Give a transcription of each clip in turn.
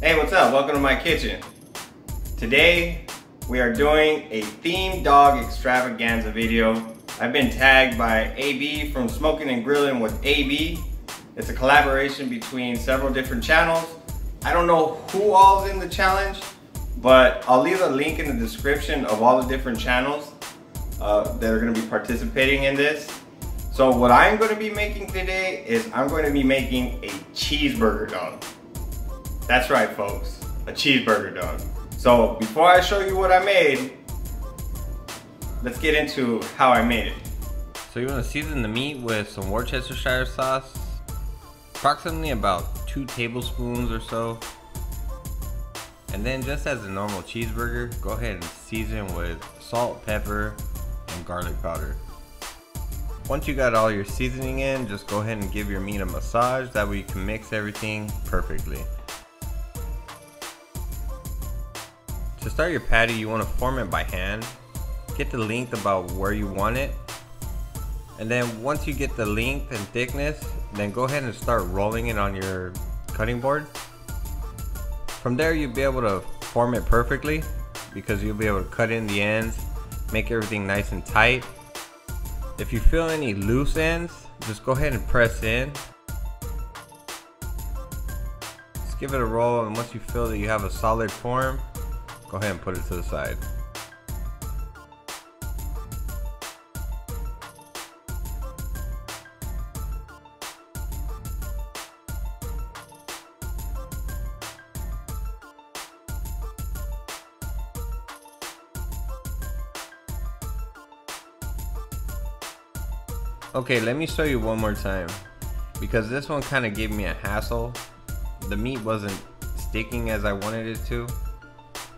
Hey, what's up? Welcome to my kitchen. Today we are doing a themed dog extravaganza video. I've been tagged by AB from Smoking and Grilling with AB. It's a collaboration between several different channels. I don't know who all's in the challenge, but I'll leave a link in the description of all the different channels that are going to be participating in this. So what I'm going to be making today is I'm going to be making a cheeseburger dog. That's right, folks, a cheeseburger dog. So before I show you what I made, let's get into how I made it. So you want to season the meat with some Worcestershire sauce, approximately about 2 tablespoons or so. And then just as a normal cheeseburger, go ahead and season with salt, pepper, and garlic powder. Once you got all your seasoning in, just go ahead and give your meat a massage. That way you can mix everything perfectly. To start your patty, you want to form it by hand. Get the length about where you want it. And then once you get the length and thickness, then go ahead and start rolling it on your cutting board. From there, you'll be able to form it perfectly because you'll be able to cut in the ends, make everything nice and tight. If you feel any loose ends, just go ahead and press in. Just give it a roll, and once you feel that you have a solid form, go ahead and put it to the side. Okay, let me show you one more time, because this one kind of gave me a hassle. The meat wasn't sticking as I wanted it to.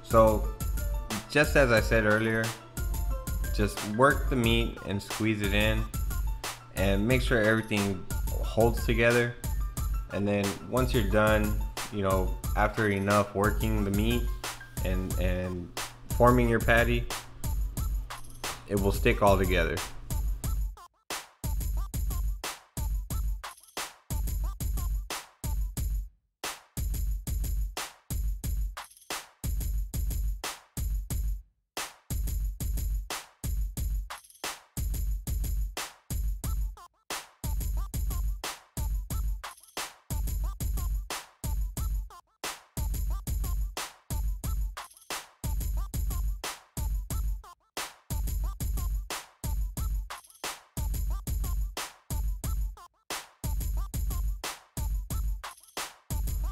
So just as I said earlier, just work the meat and squeeze it in and make sure everything holds together. And then once you're done, you know, after enough working the meat and forming your patty, it will stick all together.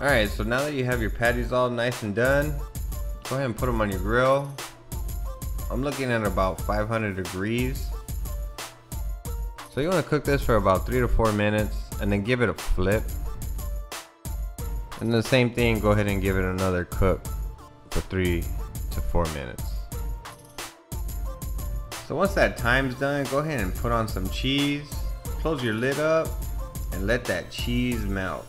Alright, so now that you have your patties all nice and done, go ahead and put them on your grill. I'm looking at about 500 degrees. So you want to cook this for about 3 to 4 minutes and then give it a flip. And the same thing, go ahead and give it another cook for 3 to 4 minutes. So once that time's done, go ahead and put on some cheese. Close your lid up and let that cheese melt.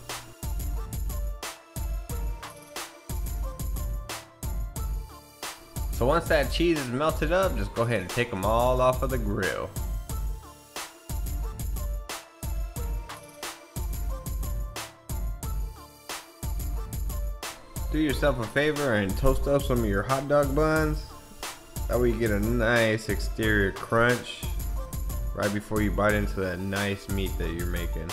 So once that cheese is melted up, just go ahead and take them all off of the grill. Do yourself a favor and toast up some of your hot dog buns. That way you get a nice exterior crunch right before you bite into that nice meat that you're making.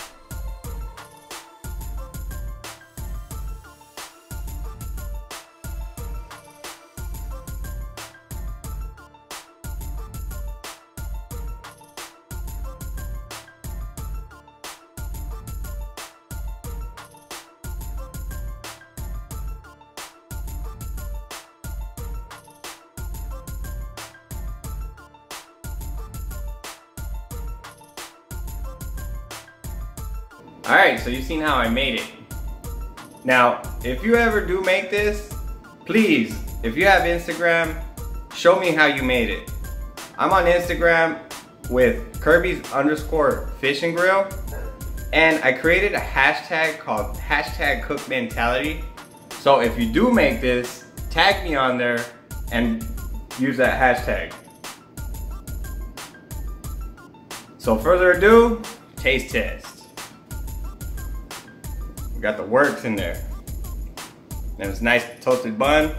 Alright, so you've seen how I made it. Now, if you ever do make this, please, if you have Instagram, show me how you made it. I'm on Instagram with Kirby's_Fishngrill, and I created a hashtag called #CookMentality. So if you do make this, tag me on there and use that hashtag. So further ado, taste test. We got the works in there. And it's nice toasted bun.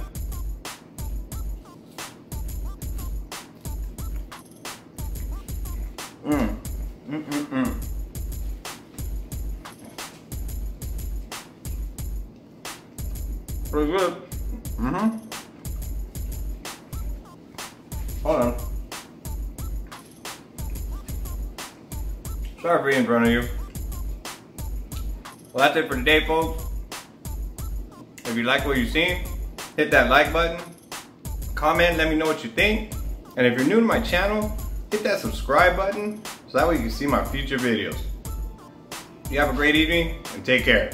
Pretty good. Hold on. Sorry for being in front of you. Well, that's it for today, folks. If you like what you've seen, hit that like button. Comment, let me know what you think. And if you're new to my channel, hit that subscribe button so that way you can see my future videos. You have a great evening and take care.